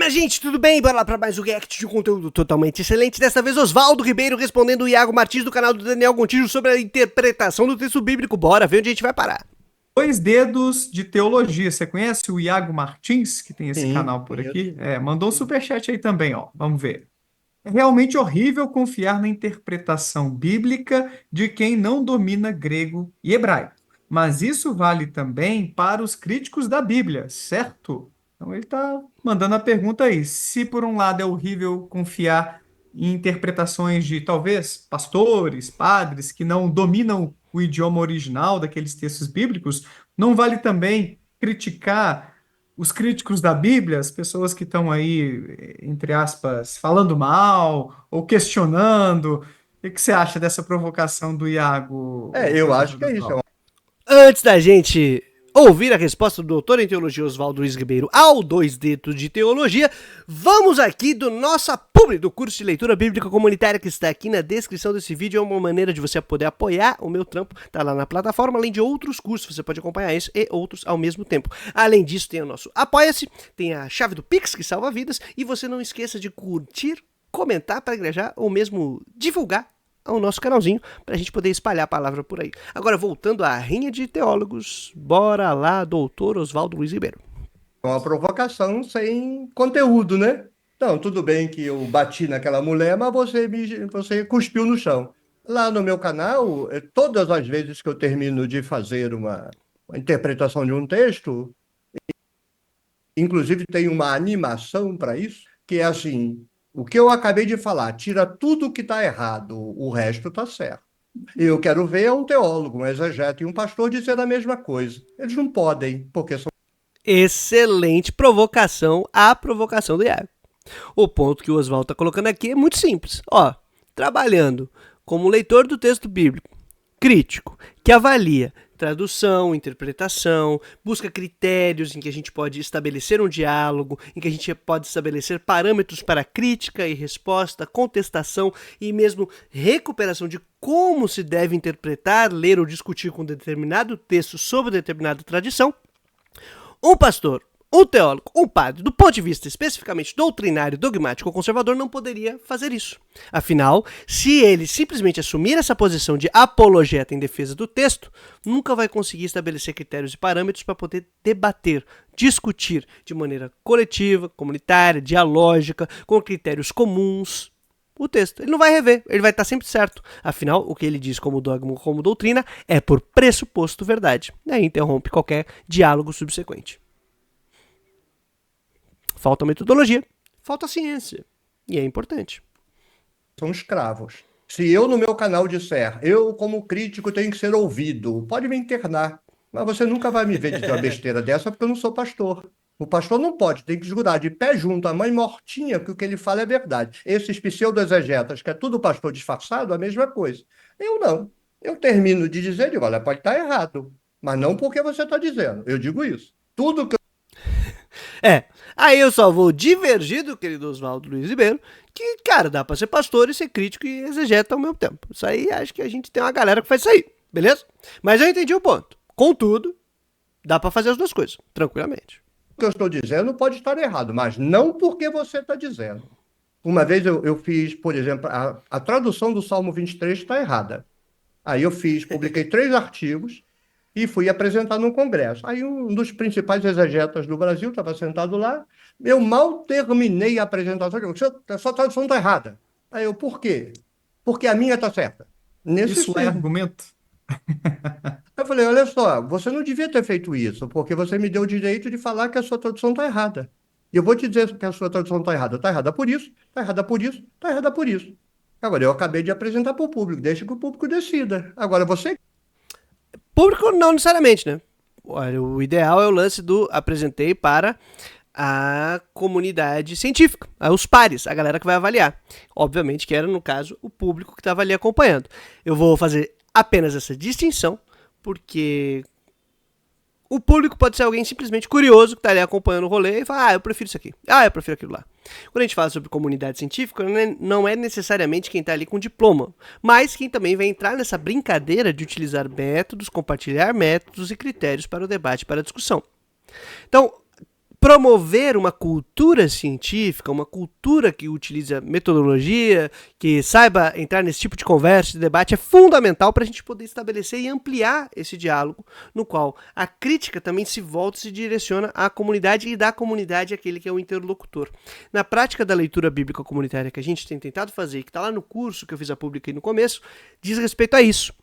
minha gente, tudo bem? Bora lá para mais um react de um conteúdo totalmente excelente. Dessa vez, Oswaldo Ribeiro respondendo o Iago Martins do canal do Daniel Gontijo sobre a interpretação do texto bíblico. Bora ver onde a gente vai parar. Dois Dedos de Teologia. Você conhece o Iago Martins, que tem esse Sim, canal por conheço. aqui? Mandou um superchat aí também, ó. Vamos ver. É realmente horrível confiar na interpretação bíblica de quem não domina grego e hebraico. Mas isso vale também para os críticos da Bíblia, certo? Então ele está mandando a pergunta aí. Se por um lado é horrível confiar em interpretações de talvez pastores, padres que não dominam o idioma original daqueles textos bíblicos, não vale também criticar os críticos da Bíblia, as pessoas que estão aí, entre aspas, falando mal ou questionando. O que você acha dessa provocação do Iago, o Eu acho que professor é isso. Oswaldo? Antes da gente ouvir a resposta do doutor em teologia Oswaldo Luiz Ribeiro ao 2 Dedos de Teologia, vamos aqui do nossa publi do curso de leitura bíblica comunitária que está aqui na descrição desse vídeo. É uma maneira de você poder apoiar o meu trampo, tá lá na plataforma, além de outros cursos, você pode acompanhar esse e outros ao mesmo tempo. Além disso, tem o nosso Apoia-se, tem a chave do Pix que salva vidas, e você não esqueça de curtir, comentar para engrejar ou mesmo divulgar ao nosso canalzinho, pra gente poder espalhar a palavra por aí. Agora, voltando à rinha de teólogos, bora lá, doutor Oswaldo Luiz Ribeiro. É uma provocação sem conteúdo, né? Então, tudo bem que eu bati naquela mulher, mas você cuspiu no chão. Lá no meu canal, todas as vezes que eu termino de fazer uma interpretação de um texto, inclusive tem uma animação para isso, que é assim, o que eu acabei de falar, tira tudo que está errado, o resto está certo. Eu quero ver um teólogo, um exegeta e um pastor dizer a mesma coisa. Eles não podem, porque são... Excelente provocação, a provocação do Iago. O ponto que o Oswaldo está colocando aqui é muito simples. Ó, trabalhando como leitor do texto bíblico, crítico, que avalia tradução, interpretação, busca critérios em que a gente pode estabelecer um diálogo, em que a gente pode estabelecer parâmetros para crítica e resposta, contestação e mesmo recuperação de como se deve interpretar, ler ou discutir com determinado texto sobre determinada tradição. Um pastor, um teólogo, um padre, do ponto de vista especificamente doutrinário, dogmático ou conservador, não poderia fazer isso. Afinal, se ele simplesmente assumir essa posição de apologeta em defesa do texto, nunca vai conseguir estabelecer critérios e parâmetros para poder debater, discutir de maneira coletiva, comunitária, dialógica, com critérios comuns o texto. Ele não vai rever, ele vai estar sempre certo. Afinal, o que ele diz como dogma, como doutrina, é por pressuposto verdade. E aí interrompe qualquer diálogo subsequente. Falta metodologia, falta ciência. E é importante. são escravos. Se eu no meu canal disser, eu como crítico tenho que ser ouvido, pode me internar, mas você nunca vai me ver dizer uma besteira dessa porque eu não sou pastor. O pastor não pode, tem que jurar de pé junto, a mãe mortinha, que o que ele fala é verdade. Esses pseudo-exegetas, que é tudo pastor disfarçado, a mesma coisa. Eu não. Eu termino de dizer, digo, olha, pode estar errado, mas não porque você está dizendo. Eu digo isso. Tudo que Aí eu só vou divergir do querido Oswaldo Luiz Ribeiro, que, cara, dá pra ser pastor e ser crítico e exegeta ao mesmo tempo. Isso aí, acho que a gente tem uma galera que faz isso aí, beleza? Mas eu entendi o ponto. Contudo, dá pra fazer as duas coisas, tranquilamente. eu estou dizendo pode estar errado, mas não porque você está dizendo. Uma vez eu fiz, por exemplo, a tradução do Salmo 23 está errada. Aí eu publiquei 3 artigos e fui apresentar num congresso. Aí um dos principais exegetas do Brasil estava sentado lá. Eu mal terminei a apresentação. Eu disse, a sua tradução está errada. Aí eu, por quê? Porque a minha está certa. Nesse Isso é argumento? Eu falei, olha só, você não devia ter feito isso, porque você me deu o direito de falar que a sua tradução está errada. E eu vou te dizer que a sua tradução está errada. Está errada por isso, está errada por isso, está errada por isso. Agora, eu acabei de apresentar para o público, deixa que o público decida. Agora, você... Público não necessariamente, né? Olha, o ideal é o lance do apresentei para a comunidade científica, os pares, a galera que vai avaliar. Obviamente que era, no caso, o público que estava ali acompanhando. Eu vou fazer apenas essa distinção, porque o público pode ser alguém simplesmente curioso que está ali acompanhando o rolê e fala, eu prefiro isso aqui, eu prefiro aquilo lá. Quando a gente fala sobre comunidade científica, não é necessariamente quem está ali com diploma, mas quem também vai entrar nessa brincadeira de utilizar métodos, compartilhar métodos e critérios para o debate, para a discussão. Então, promover uma cultura científica, uma cultura que utiliza metodologia, que saiba entrar nesse tipo de conversa, de debate, é fundamental para a gente poder estabelecer e ampliar esse diálogo, no qual a crítica também se volta e se direciona à comunidade e da comunidade àquele que é o interlocutor. Na prática da leitura bíblica comunitária que a gente tem tentado fazer, e que está lá no curso que eu fiz a pública aí no começo, diz respeito a isso.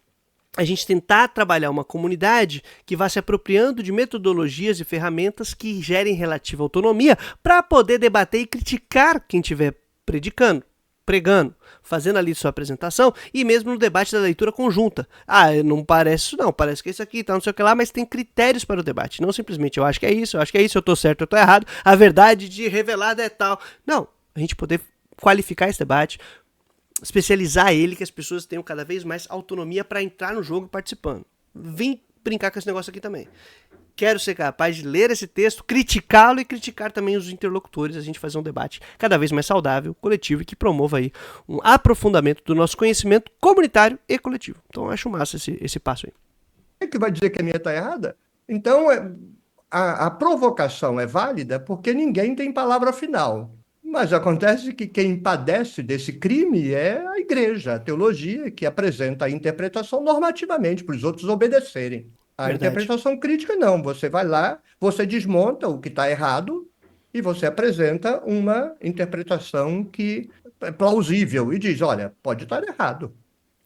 A gente tentar trabalhar uma comunidade que vá se apropriando de metodologias e ferramentas que gerem relativa autonomia para poder debater e criticar quem estiver pregando, fazendo ali sua apresentação e mesmo no debate da leitura conjunta. Não parece isso não, parece que é isso aqui, tá, não sei o que lá, mas tem critérios para o debate, não simplesmente eu acho que é isso, eu tô certo, eu tô errado, a verdade de revelada é tal. Não, a gente poder qualificar esse debate, especializar ele, que as pessoas tenham cada vez mais autonomia para entrar no jogo participando. Vim brincar com esse negócio aqui também. Quero ser capaz de ler esse texto, criticá-lo e criticar também os interlocutores, a gente fazer um debate cada vez mais saudável, coletivo e que promova aí um aprofundamento do nosso conhecimento comunitário e coletivo. Então eu acho massa esse passo aí. É que vai dizer que a minha está errada? Então, a provocação é válida porque ninguém tem palavra final. Mas acontece que quem padece desse crime é a igreja, a teologia, que apresenta a interpretação normativamente para os outros obedecerem. A Verdade. interpretação crítica não. Você vai lá, você desmonta o que está errado e você apresenta uma interpretação que é plausível e diz, olha, pode estar errado.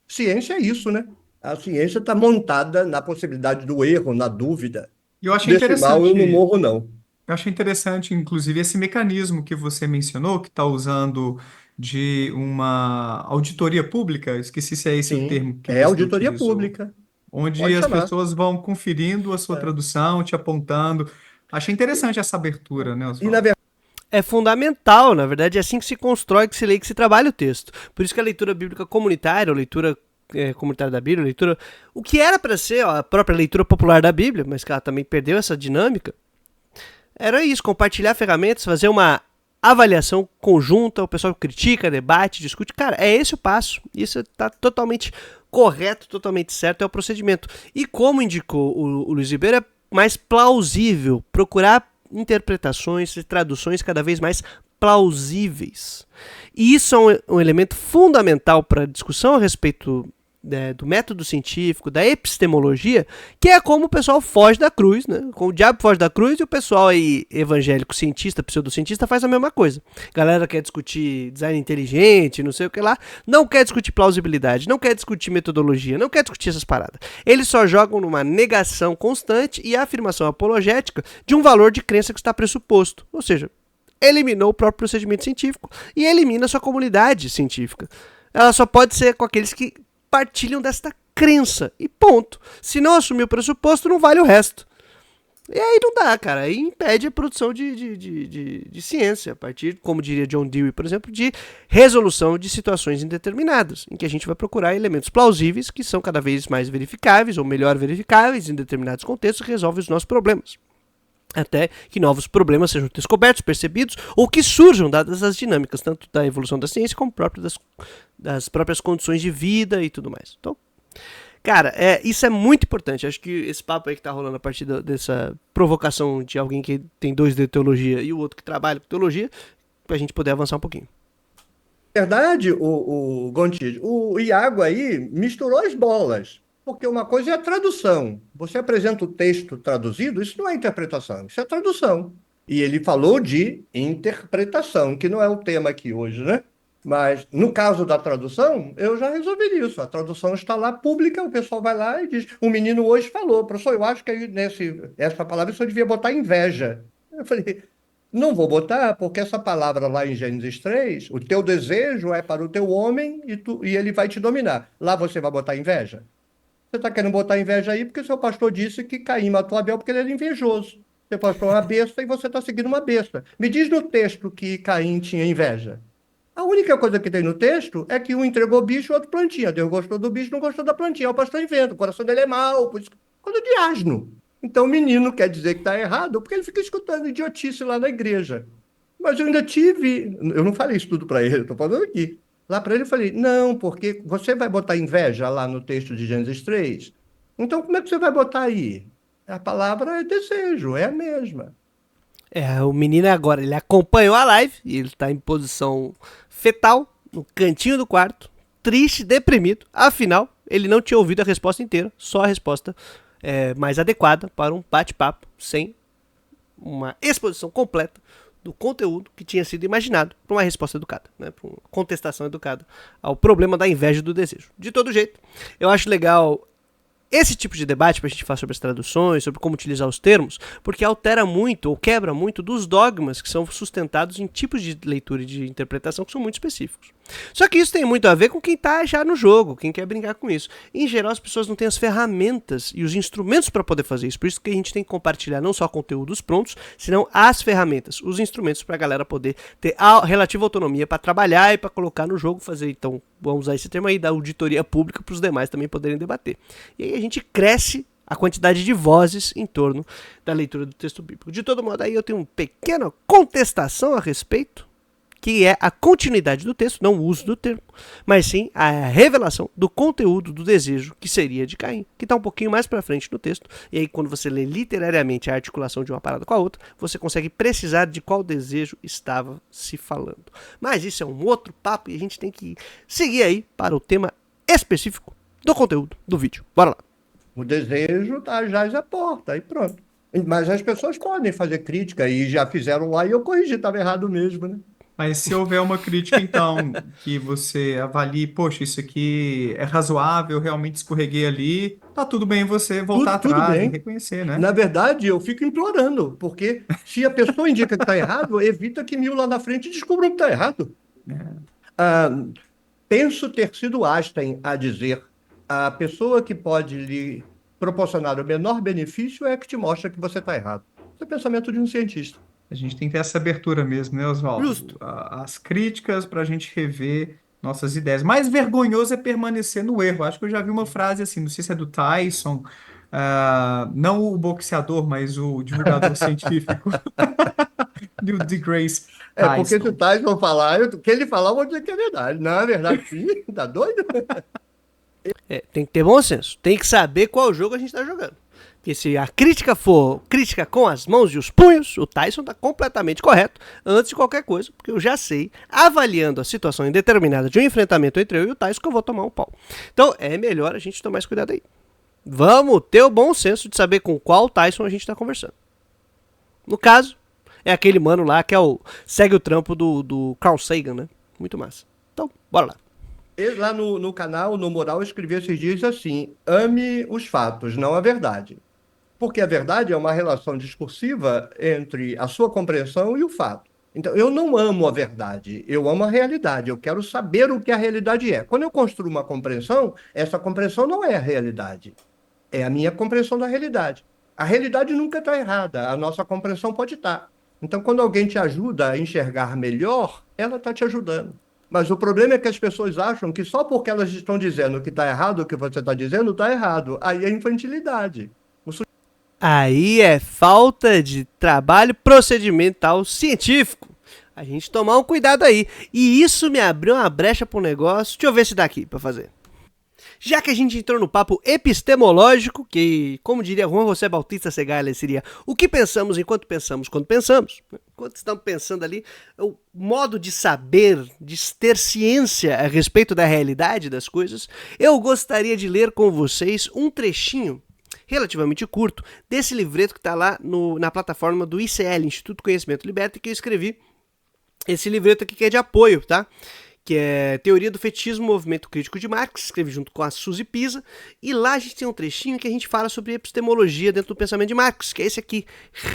Ciência é isso, né? A ciência está montada na possibilidade do erro, na dúvida. E eu achei Desse mal eu não interessante. morro, não. Eu achei interessante, inclusive, esse mecanismo que você mencionou, que está usando de uma auditoria pública, esqueci se é esse o Sim, termo que é você auditoria utilizou, pública. onde Pode as chamar. pessoas vão conferindo a sua É. tradução, te apontando. Achei interessante essa abertura, né, E, na Oswaldo? É fundamental, na verdade, é assim que se constrói, que se lê, que se trabalha o texto. Por isso que a leitura bíblica comunitária, ou leitura comunitária da Bíblia, leitura, o que era para ser a própria leitura popular da Bíblia, mas que ela também perdeu essa dinâmica, era isso, compartilhar ferramentas, fazer uma avaliação conjunta, o pessoal critica, debate, discute. Cara, é esse o passo. Isso está totalmente correto, totalmente certo, é o procedimento. E como indicou o Luiz Ribeiro, é mais plausível procurar interpretações e traduções cada vez mais plausíveis. E isso é um elemento fundamental para a discussão a respeito do método científico, da epistemologia, que é como o pessoal foge da cruz, né? Como o diabo foge da cruz e o pessoal aí, evangélico, cientista, pseudocientista, faz a mesma coisa. Galera quer discutir design inteligente, não sei o que lá, não quer discutir plausibilidade, não quer discutir metodologia, não quer discutir essas paradas. Eles só jogam numa negação constante e afirmação apologética de um valor de crença que está pressuposto. Ou seja, eliminou o próprio procedimento científico e elimina a sua comunidade científica. Ela só pode ser com aqueles que partilham desta crença. E ponto. Se não assumir o pressuposto, não vale o resto. E aí não dá, cara. Aí impede a produção de ciência, a partir, como diria John Dewey, por exemplo, de resolução de situações indeterminadas, em que a gente vai procurar elementos plausíveis que são cada vez mais verificáveis, ou melhor verificáveis, em determinados contextos, que resolvem os nossos problemas. Até que novos problemas sejam descobertos, percebidos, ou que surjam dadas as dinâmicas, tanto da evolução da ciência, como próprio das próprias condições de vida e tudo mais. Então, cara, isso é muito importante. Acho que esse papo aí que tá rolando a partir dessa provocação de alguém que tem 2 de teologia e o outro que trabalha com teologia, pra gente poder avançar um pouquinho. Verdade, o Gontijo, o Iago aí misturou as bolas, porque uma coisa é a tradução. Você apresenta o texto traduzido, isso não é interpretação, isso é tradução. E ele falou de interpretação, que não é o tema aqui hoje, né? Mas no caso da tradução, eu já resolvi isso. A tradução está lá pública, o pessoal vai lá e diz: o menino hoje falou, professor, eu acho que aí essa palavra só devia botar inveja. Eu falei, não vou botar, porque essa palavra lá em Gênesis 3, o teu desejo é para o teu homem e ele vai te dominar. Lá você vai botar inveja? Você está querendo botar inveja aí porque o seu pastor disse que Caim matou Abel porque ele era invejoso. Seu pastor é uma besta e você está seguindo uma besta. Me diz no texto que Caim tinha inveja. A única coisa que tem no texto é que um entregou bicho e o outro plantinha. Deus gostou do bicho, não gostou da plantinha. O pastor inventa, o coração dele é mau, por isso, coisa de asno. Então o menino quer dizer que está errado porque ele fica escutando idiotice lá na igreja. Mas eu ainda tive, eu não falei isso tudo para ele, estou falando aqui. Lá para ele eu falei, não, porque você vai botar inveja lá no texto de Gênesis 3. Então como é que você vai botar aí? A palavra é desejo, é a mesma. O menino agora, ele acompanhou a live e ele tá em posição fetal, no cantinho do quarto, triste, deprimido. Afinal, ele não tinha ouvido a resposta inteira, só a resposta mais adequada para um bate-papo sem uma exposição completa do conteúdo que tinha sido imaginado para uma resposta educada, né, para uma contestação educada ao problema da inveja e do desejo. De todo jeito, eu acho legal esse tipo de debate para a gente falar sobre as traduções, sobre como utilizar os termos, porque altera muito ou quebra muito dos dogmas que são sustentados em tipos de leitura e de interpretação que são muito específicos. Só que isso tem muito a ver com quem está já no jogo, quem quer brincar com isso. Em geral, as pessoas não têm as ferramentas e os instrumentos para poder fazer isso. Por isso que a gente tem que compartilhar não só conteúdos prontos, senão as ferramentas, os instrumentos para a galera poder ter a relativa autonomia para trabalhar e para colocar no jogo, fazer, então, vamos usar esse termo aí, da auditoria pública para os demais também poderem debater. E aí a gente cresce a quantidade de vozes em torno da leitura do texto bíblico. De todo modo, aí eu tenho uma pequena contestação a respeito, que é a continuidade do texto, não o uso do termo, mas sim a revelação do conteúdo do desejo que seria de Caim, que está um pouquinho mais para frente no texto, e aí quando você lê literariamente a articulação de uma parada com a outra, você consegue precisar de qual desejo estava se falando. Mas isso é um outro papo e a gente tem que seguir aí para o tema específico do conteúdo do vídeo. Bora lá. O desejo tá jaz à porta, aí pronto. Mas as pessoas podem fazer crítica e já fizeram lá e eu corrigi, estava errado mesmo, né? Mas se houver uma crítica, então, que você avalie, poxa, isso aqui é razoável, realmente escorreguei ali, tá tudo bem você voltar Tudo atrás bem. e reconhecer, né? Na verdade, eu fico implorando, porque se a pessoa indica que está errado, evita que 1000 lá na frente descubram que está errado. Ah, penso ter sido Einstein a dizer: a pessoa que pode lhe proporcionar o menor benefício é a que te mostra que você está errado. Esse é o pensamento de um cientista. A gente tem que ter essa abertura mesmo, né, Oswaldo? Justo. As críticas para a gente rever nossas ideias. Mais vergonhoso é permanecer no erro. Acho que eu já vi uma frase assim, não sei se é do Tyson, não o boxeador, mas o divulgador científico, Neil deGrasse Porque se o Tyson. Tyson falar, o que ele falar, eu vou dizer que é verdade. Não é verdade, sim? Tá doido? Tem que ter bom senso, tem que saber qual jogo a gente está jogando. Porque se a crítica for crítica com as mãos e os punhos, o Tyson está completamente correto antes de qualquer coisa, porque eu já sei, avaliando a situação indeterminada de um enfrentamento entre eu e o Tyson, que eu vou tomar um pau. Então é melhor a gente tomar esse cuidado aí. Vamos ter o bom senso de saber com qual Tyson a gente está conversando. No caso, é aquele mano lá que segue o trampo do Carl Sagan, né? Muito massa. Então, bora lá. Lá no canal, no Moral, eu escrevi esses dias assim: ame os fatos, não a verdade. Porque a verdade é uma relação discursiva entre a sua compreensão e o fato. Então, eu não amo a verdade, eu amo a realidade. Eu quero saber o que a realidade é. Quando eu construo uma compreensão, essa compreensão não é a realidade. É a minha compreensão da realidade. A realidade nunca está errada, a nossa compreensão pode estar. Então, quando alguém te ajuda a enxergar melhor, ela está te ajudando. Mas o problema é que as pessoas acham que só porque elas estão dizendo que está errado, o que você está dizendo está errado. Aí é infantilidade. Aí é falta de trabalho procedimental científico. A gente tomar um cuidado aí. E isso me abriu uma brecha para um negócio. Deixa eu ver se dá aqui para fazer. Já que a gente entrou no papo epistemológico, que, como diria Juan José Bautista Segala, seria o que pensamos enquanto pensamos quando pensamos. Enquanto estamos pensando ali, o modo de saber, de ter ciência a respeito da realidade das coisas, eu gostaria de ler com vocês um trechinho relativamente curto desse livreto que está lá na plataforma do ICL, Instituto Conhecimento Liberta, que eu escrevi. Esse livreto aqui que é de apoio, tá? Que é Teoria do Fetichismo, Movimento Crítico de Marx, escrevi junto com a Suzy Pisa, e lá a gente tem um trechinho que a gente fala sobre epistemologia dentro do pensamento de Marx, que é esse aqui,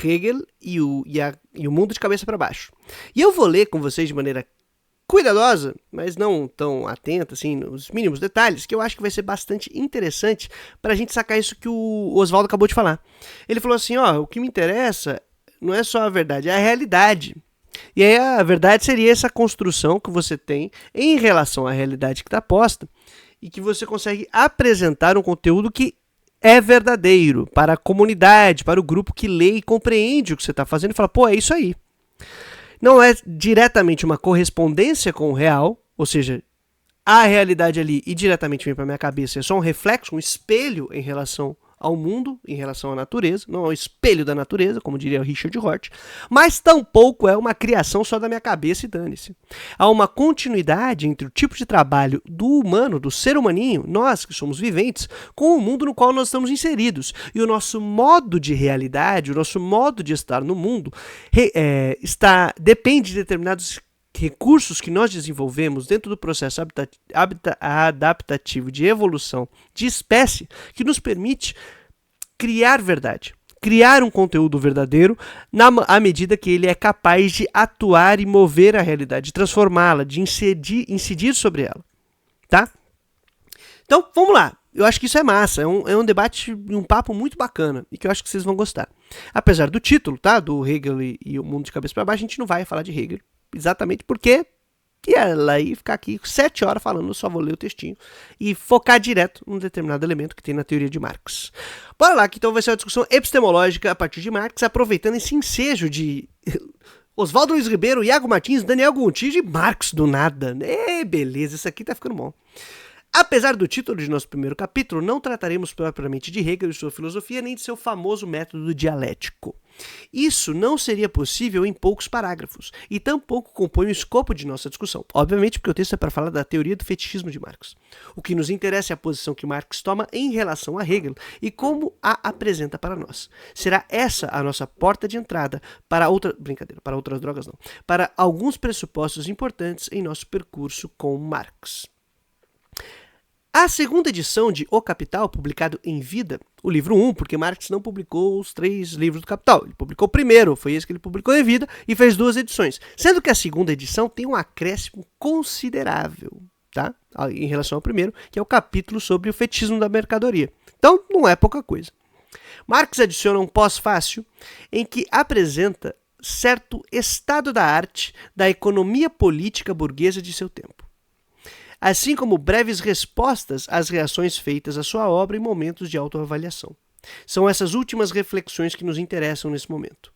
Hegel e o mundo de cabeça para baixo. E eu vou ler com vocês de maneira cuidadosa, mas não tão atenta, assim, nos mínimos detalhes, que eu acho que vai ser bastante interessante para a gente sacar isso que o Oswaldo acabou de falar. Ele falou assim, o que me interessa não é só a verdade, é a realidade. E aí a verdade seria essa construção que você tem em relação à realidade que está posta e que você consegue apresentar um conteúdo que é verdadeiro para a comunidade, para o grupo que lê e compreende o que você está fazendo e fala, pô, é isso aí. Não é diretamente uma correspondência com o real, ou seja, a realidade ali e diretamente vem para minha cabeça, é só um reflexo, um espelho em relação ao mundo em relação à natureza, não é um espelho da natureza, como diria o Richard Rorty, mas tampouco é uma criação só da minha cabeça e dane-se. Há uma continuidade entre o tipo de trabalho do humano, do ser humaninho, nós que somos viventes, com o mundo no qual nós estamos inseridos. E o nosso modo de realidade, o nosso modo de estar no mundo depende de determinados recursos que nós desenvolvemos dentro do processo adaptativo de evolução de espécie que nos permite criar verdade, criar um conteúdo verdadeiro à medida que ele é capaz de atuar e mover a realidade, de transformá-la, de incidir sobre ela, tá? Então, vamos lá. Eu acho que isso é massa, é um debate, um papo muito bacana e que eu acho que vocês vão gostar. Apesar do título, tá? Do Hegel e o mundo de cabeça para baixo, a gente não vai falar de Hegel. Exatamente porque ia ficar aqui 7 horas falando, eu só vou ler o textinho e focar direto num determinado elemento que tem na teoria de Marx. Bora lá, que então vai ser uma discussão epistemológica a partir de Marx, aproveitando esse ensejo de Oswaldo Luiz Ribeiro, Iago Martins, Daniel Gontijo e Marx do nada. Beleza, isso aqui tá ficando bom. Apesar do título de nosso primeiro capítulo, não trataremos propriamente de Hegel e sua filosofia, nem de seu famoso método dialético. Isso não seria possível em poucos parágrafos, e tampouco compõe o escopo de nossa discussão. Obviamente, porque o texto é para falar da teoria do fetichismo de Marx. O que nos interessa é a posição que Marx toma em relação a Hegel e como a apresenta para nós. Será essa a nossa porta de entrada para outras drogas não, para alguns pressupostos importantes em nosso percurso com Marx. A segunda edição de O Capital, publicado em vida, o livro 1, porque Marx não publicou os 3 livros do Capital. Ele publicou o primeiro, foi esse que ele publicou em vida, e fez 2 edições. Sendo que a segunda edição tem um acréscimo considerável, tá? Em relação ao primeiro, que é o capítulo sobre o fetichismo da mercadoria. Então, não é pouca coisa. Marx adiciona um pós-fácil em que apresenta certo estado da arte da economia política burguesa de seu tempo, assim como breves respostas às reações feitas à sua obra em momentos de autoavaliação. São essas últimas reflexões que nos interessam nesse momento.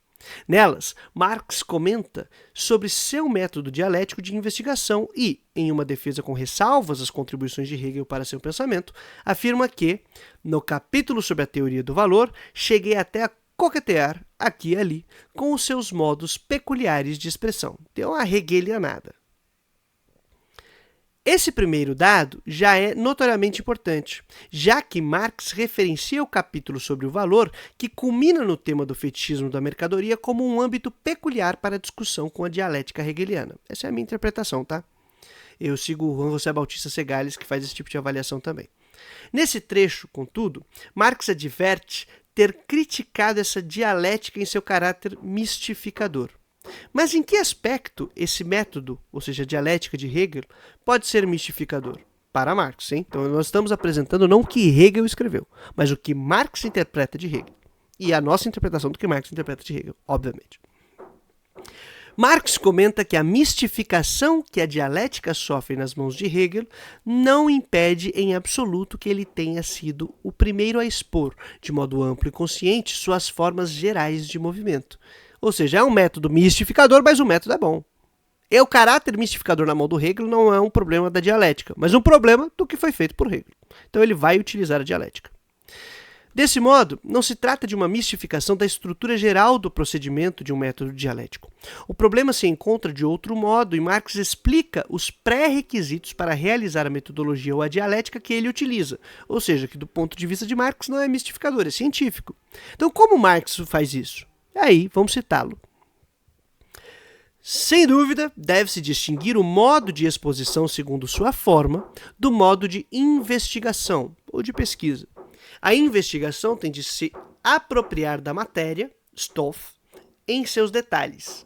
Nelas, Marx comenta sobre seu método dialético de investigação e, em uma defesa com ressalvas às contribuições de Hegel para seu pensamento, afirma que, no capítulo sobre a teoria do valor, cheguei até a coquetear, aqui e ali, com os seus modos peculiares de expressão. Deu uma hegelianada. Esse primeiro dado já é notoriamente importante, já que Marx referencia o capítulo sobre o valor, que culmina no tema do fetichismo da mercadoria, como um âmbito peculiar para a discussão com a dialética hegeliana. Essa é a minha interpretação, tá? Eu sigo o Juan José Bautista Segales, que faz esse tipo de avaliação também. Nesse trecho, contudo, Marx adverte ter criticado essa dialética em seu caráter mistificador. Mas em que aspecto esse método, ou seja, a dialética de Hegel, pode ser mistificador? Para Marx, hein? Então nós estamos apresentando não o que Hegel escreveu, mas o que Marx interpreta de Hegel. E a nossa interpretação do que Marx interpreta de Hegel, obviamente. Marx comenta que a mistificação que a dialética sofre nas mãos de Hegel não impede em absoluto que ele tenha sido o primeiro a expor, de modo amplo e consciente, suas formas gerais de movimento. Ou seja, é um método mistificador, mas o método é bom. E o caráter mistificador na mão do Hegel não é um problema da dialética, mas um problema do que foi feito por Hegel. Então ele vai utilizar a dialética. Desse modo, não se trata de uma mistificação da estrutura geral do procedimento de um método dialético. O problema se encontra de outro modo e Marx explica os pré-requisitos para realizar a metodologia ou a dialética que ele utiliza. Ou seja, que do ponto de vista de Marx não é mistificador, é científico. Então como Marx faz isso? Aí, vamos citá-lo. Sem dúvida, deve-se distinguir o modo de exposição segundo sua forma do modo de investigação ou de pesquisa. A investigação tem de se apropriar da matéria, Stoff, em seus detalhes,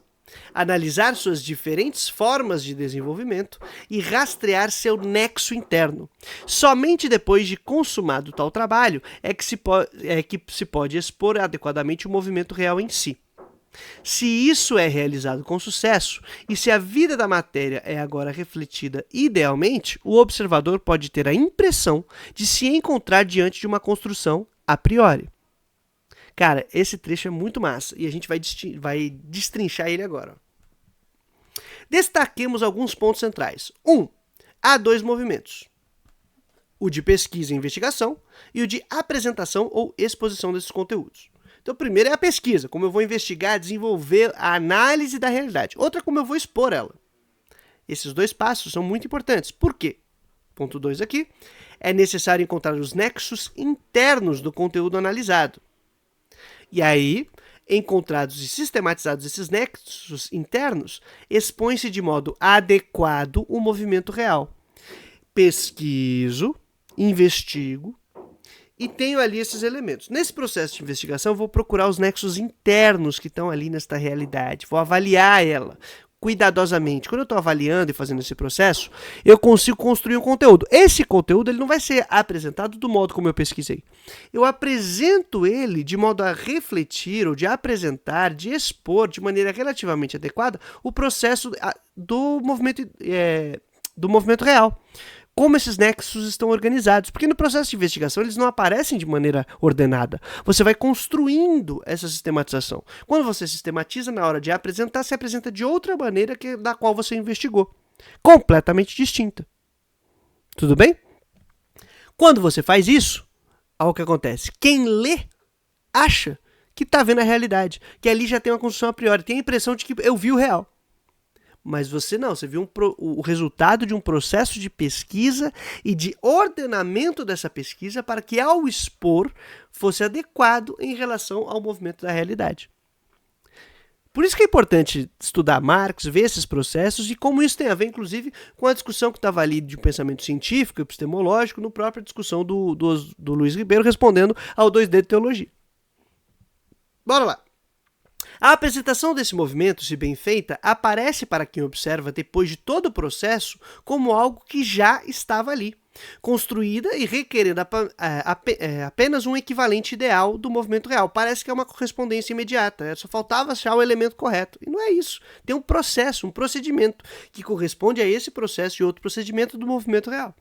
analisar suas diferentes formas de desenvolvimento e rastrear seu nexo interno. Somente depois de consumado tal trabalho é que se pode expor adequadamente o movimento real em si. Se isso é realizado com sucesso, e se a vida da matéria é agora refletida idealmente, o observador pode ter a impressão de se encontrar diante de uma construção a priori. Cara, esse trecho é muito massa, e a gente vai destrinchar ele agora. Destaquemos alguns pontos centrais. 1. Há 2 movimentos. o de pesquisa e investigação e o de apresentação ou exposição desses conteúdos. Então, o primeiro é a pesquisa, como eu vou investigar, desenvolver a análise da realidade. Outra, como eu vou expor ela. Esses dois passos são muito importantes. Por quê? Ponto 2 aqui. É necessário encontrar os nexos internos do conteúdo analisado. E aí, encontrados e sistematizados esses nexos internos, expõe-se de modo adequado o movimento real. Pesquiso, investigo e tenho ali esses elementos. Nesse processo de investigação, eu vou procurar os nexos internos que estão ali nesta realidade. Vou avaliar ela cuidadosamente. Quando eu estou avaliando e fazendo esse processo, eu consigo construir um conteúdo. Esse conteúdo ele não vai ser apresentado do modo como eu pesquisei. Eu apresento ele de modo a refletir, ou de apresentar, de expor de maneira relativamente adequada o processo do movimento real. Como esses nexos estão organizados. Porque no processo de investigação eles não aparecem de maneira ordenada. Você vai construindo essa sistematização. Quando você sistematiza, na hora de apresentar, se apresenta de outra maneira que da qual você investigou. Completamente distinta. Tudo bem? Quando você faz isso, olha o que acontece. Quem lê acha que está vendo a realidade. Que ali já tem uma construção a priori. Tem a impressão de que eu vi o real. Mas você não, você viu o resultado de um processo de pesquisa e de ordenamento dessa pesquisa para que, ao expor, fosse adequado em relação ao movimento da realidade. Por isso que é importante estudar Marx, ver esses processos e como isso tem a ver, inclusive, com a discussão que estava ali de pensamento científico, epistemológico, no própria discussão do Luiz Ribeiro, respondendo ao 2D de teologia. Bora lá. A apresentação desse movimento, se bem feita, aparece para quem observa depois de todo o processo como algo que já estava ali, construída e requerendo apenas um equivalente ideal do movimento real. Parece que é uma correspondência imediata, só faltava achar o elemento correto. E não é isso. Tem um processo, um procedimento que corresponde a esse processo e outro procedimento do movimento real.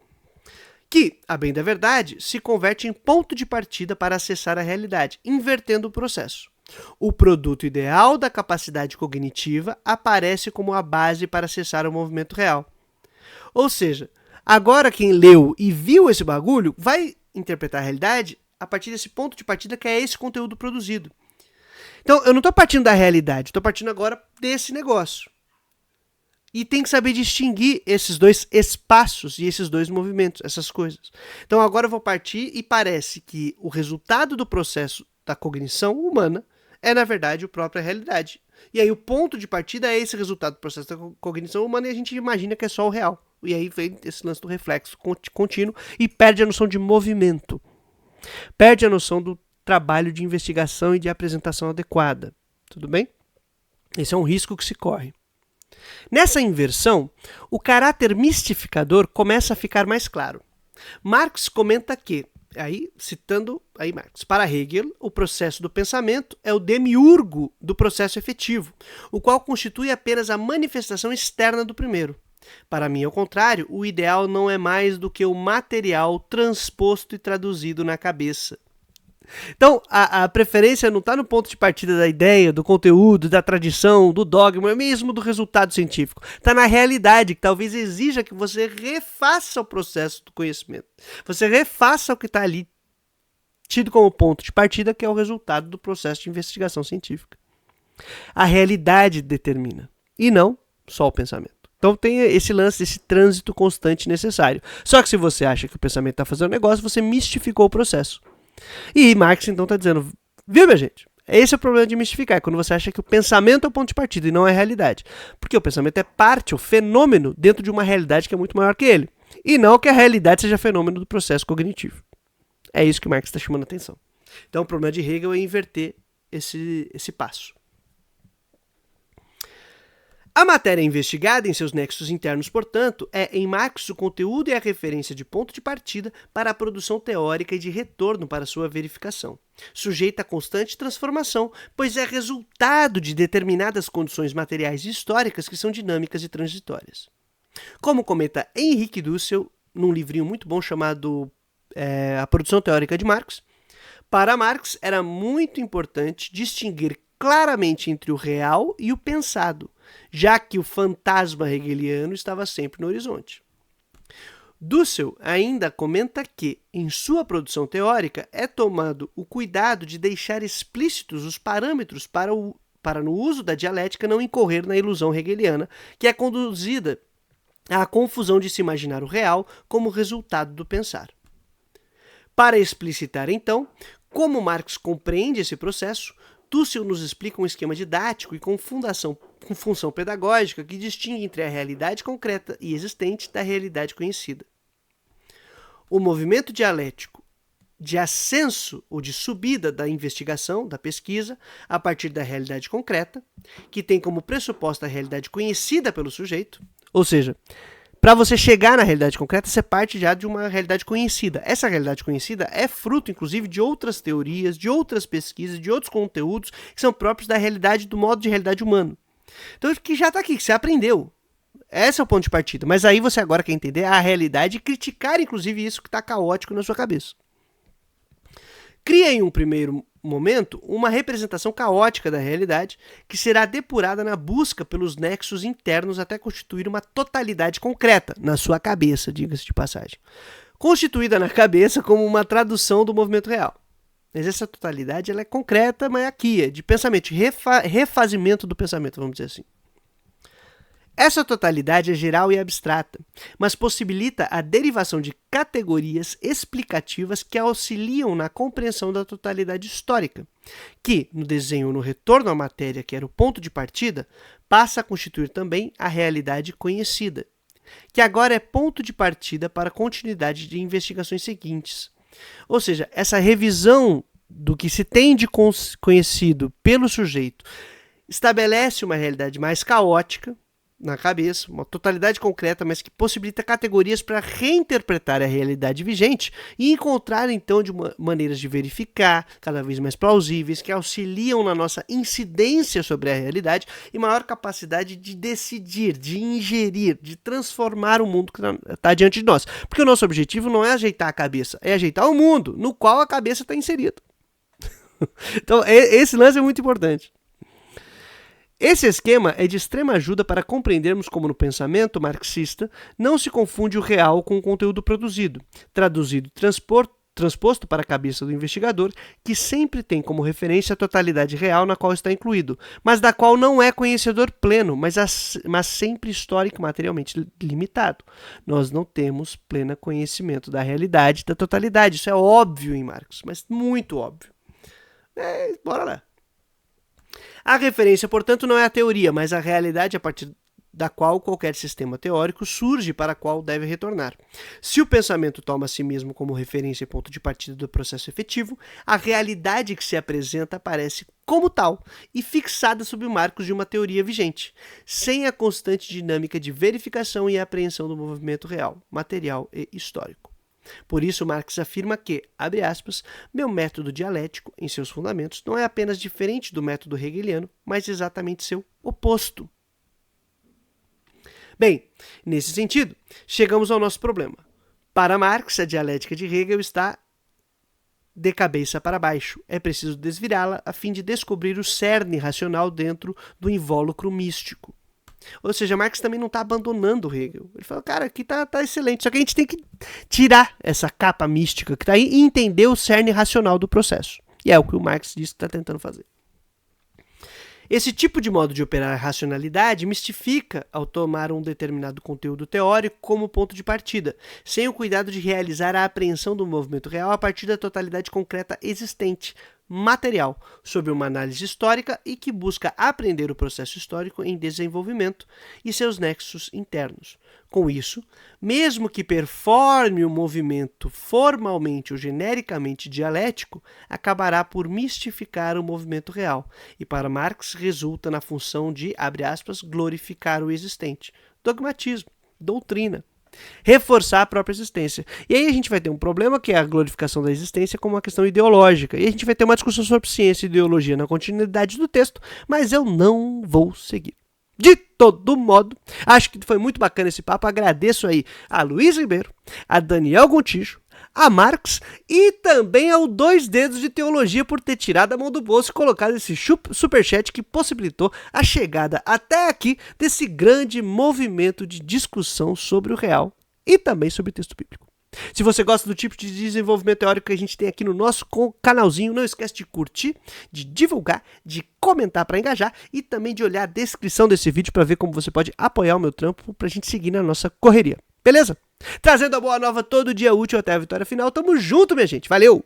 Que, a bem da verdade, se converte em ponto de partida para acessar a realidade, invertendo o processo. O produto ideal da capacidade cognitiva aparece como a base para acessar o movimento real. Ou seja, agora quem leu e viu esse bagulho vai interpretar a realidade a partir desse ponto de partida que é esse conteúdo produzido. Então, eu não estou partindo da realidade, estou partindo agora desse negócio. E tem que saber distinguir esses dois espaços e esses dois movimentos, essas coisas. Então, agora eu vou partir e parece que o resultado do processo da cognição humana é, na verdade, a própria realidade. E aí o ponto de partida é esse resultado do processo da cognição humana e a gente imagina que é só o real. E aí vem esse lance do reflexo contínuo e perde a noção de movimento. Perde a noção do trabalho de investigação e de apresentação adequada. Tudo bem? Esse é um risco que se corre. Nessa inversão, o caráter mistificador começa a ficar mais claro. Marx comenta que, citando Marx, para Hegel, o processo do pensamento é o demiurgo do processo efetivo, o qual constitui apenas a manifestação externa do primeiro. Para mim, ao contrário, o ideal não é mais do que o material transposto e traduzido na cabeça. Então, a preferência não está no ponto de partida da ideia, do conteúdo, da tradição, do dogma, mesmo do resultado científico. Está na realidade, que talvez exija que você refaça o processo do conhecimento. Você refaça o que está ali, tido como ponto de partida, que é o resultado do processo de investigação científica. A realidade determina, e não só o pensamento. Então tem esse lance, esse trânsito constante necessário. Só que se você acha que o pensamento está fazendo negócio, você mistificou o processo. E Marx então está dizendo, viu, minha gente? Esse é o problema de mistificar, é quando você acha que o pensamento é o ponto de partida e não é a realidade. Porque o pensamento é parte, o fenômeno, dentro de uma realidade que é muito maior que ele. E não que a realidade seja fenômeno do processo cognitivo. É isso que Marx está chamando a atenção. Então o problema de Hegel é inverter esse passo. A matéria investigada em seus nexos internos, portanto, é em Marx o conteúdo e a referência de ponto de partida para a produção teórica e de retorno para sua verificação, sujeita a constante transformação, pois é resultado de determinadas condições materiais e históricas que são dinâmicas e transitórias. Como comenta Henrique Dussel, num livrinho muito bom chamado A Produção Teórica de Marx, para Marx era muito importante distinguir claramente entre o real e o pensado, já que o fantasma hegeliano estava sempre no horizonte. Dussel ainda comenta que, em sua produção teórica, é tomado o cuidado de deixar explícitos os parâmetros para no uso da dialética não incorrer na ilusão hegeliana, que é conduzida à confusão de se imaginar o real como resultado do pensar. Para explicitar, então, como Marx compreende esse processo, Dussel nos explica um esquema didático e com função pedagógica que distingue entre a realidade concreta e existente da realidade conhecida. O movimento dialético de ascenso ou de subida da investigação, da pesquisa, a partir da realidade concreta, que tem como pressuposto a realidade conhecida pelo sujeito, ou seja, para você chegar na realidade concreta, você parte já de uma realidade conhecida. Essa realidade conhecida é fruto, inclusive, de outras teorias, de outras pesquisas, de outros conteúdos que são próprios da realidade, do modo de realidade humano. Então, que já está aqui, que você aprendeu. Esse é o ponto de partida. Mas aí você agora quer entender a realidade e criticar, inclusive, isso que está caótico na sua cabeça. Cria em um primeiro momento uma representação caótica da realidade que será depurada na busca pelos nexos internos até constituir uma totalidade concreta na sua cabeça, diga-se de passagem. Constituída na cabeça como uma tradução do movimento real. Mas essa totalidade ela é concreta, mas aqui é de pensamento, de refazimento do pensamento, vamos dizer assim. Essa totalidade é geral e abstrata, mas possibilita a derivação de categorias explicativas que auxiliam na compreensão da totalidade histórica, que, no desenho no retorno à matéria, que era o ponto de partida, passa a constituir também a realidade conhecida, que agora é ponto de partida para a continuidade de investigações seguintes. Ou seja, essa revisão do que se tem de conhecido pelo sujeito estabelece uma realidade mais caótica, na cabeça, uma totalidade concreta, mas que possibilita categorias para reinterpretar a realidade vigente e encontrar, então, maneiras de verificar, cada vez mais plausíveis, que auxiliam na nossa incidência sobre a realidade e maior capacidade de decidir, de ingerir, de transformar o mundo que está diante de nós. Porque o nosso objetivo não é ajeitar a cabeça, é ajeitar o mundo no qual a cabeça está inserida. Então, esse lance é muito importante. Esse esquema é de extrema ajuda para compreendermos como no pensamento marxista não se confunde o real com o conteúdo produzido, traduzido e transposto para a cabeça do investigador, que sempre tem como referência a totalidade real na qual está incluído, mas da qual não é conhecedor pleno, mas sempre histórico e materialmente limitado. Nós não temos pleno conhecimento da realidade, da totalidade. Isso é óbvio em Marx, mas muito óbvio. Bora lá. A referência, portanto, não é a teoria, mas a realidade a partir da qual qualquer sistema teórico surge para a qual deve retornar. Se o pensamento toma a si mesmo como referência e ponto de partida do processo efetivo, a realidade que se apresenta aparece como tal e fixada sob o marcos de uma teoria vigente, sem a constante dinâmica de verificação e apreensão do movimento real, material e histórico. Por isso, Marx afirma que, abre aspas, meu método dialético, em seus fundamentos, não é apenas diferente do método hegeliano, mas exatamente seu oposto. Bem, nesse sentido, chegamos ao nosso problema. Para Marx, a dialética de Hegel está de cabeça para baixo. É preciso desvirá-la a fim de descobrir o cerne racional dentro do invólucro místico. Ou seja, Marx também não está abandonando o Hegel. Ele fala, cara, aqui tá excelente, só que a gente tem que tirar essa capa mística que está aí e entender o cerne racional do processo. E é o que o Marx diz que está tentando fazer. Esse tipo de modo de operar a racionalidade mistifica ao tomar um determinado conteúdo teórico como ponto de partida, sem o cuidado de realizar a apreensão do movimento real a partir da totalidade concreta existente, material, sob uma análise histórica e que busca aprender o processo histórico em desenvolvimento e seus nexos internos. Com isso, mesmo que performe o movimento formalmente ou genericamente dialético, acabará por mistificar o movimento real, e para Marx resulta na função de, abre aspas, glorificar o existente, dogmatismo, doutrina, reforçar a própria existência. E aí a gente vai ter um problema que é a glorificação da existência como uma questão ideológica. E a gente vai ter uma discussão sobre ciência e ideologia na continuidade do texto, mas eu não vou seguir. De todo modo, acho que foi muito bacana esse papo. Agradeço aí a Luiz Ribeiro, a Daniel Gontijo, a Marx e também ao Dois Dedos de Teologia por ter tirado a mão do bolso e colocado esse superchat que possibilitou a chegada até aqui desse grande movimento de discussão sobre o real e também sobre texto bíblico. Se você gosta do tipo de desenvolvimento teórico que a gente tem aqui no nosso canalzinho, não esquece de curtir, de divulgar, de comentar para engajar e também de olhar a descrição desse vídeo para ver como você pode apoiar o meu trampo para a gente seguir na nossa correria. Beleza? Trazendo a boa nova todo dia útil até a vitória final. Tamo junto, minha gente. Valeu!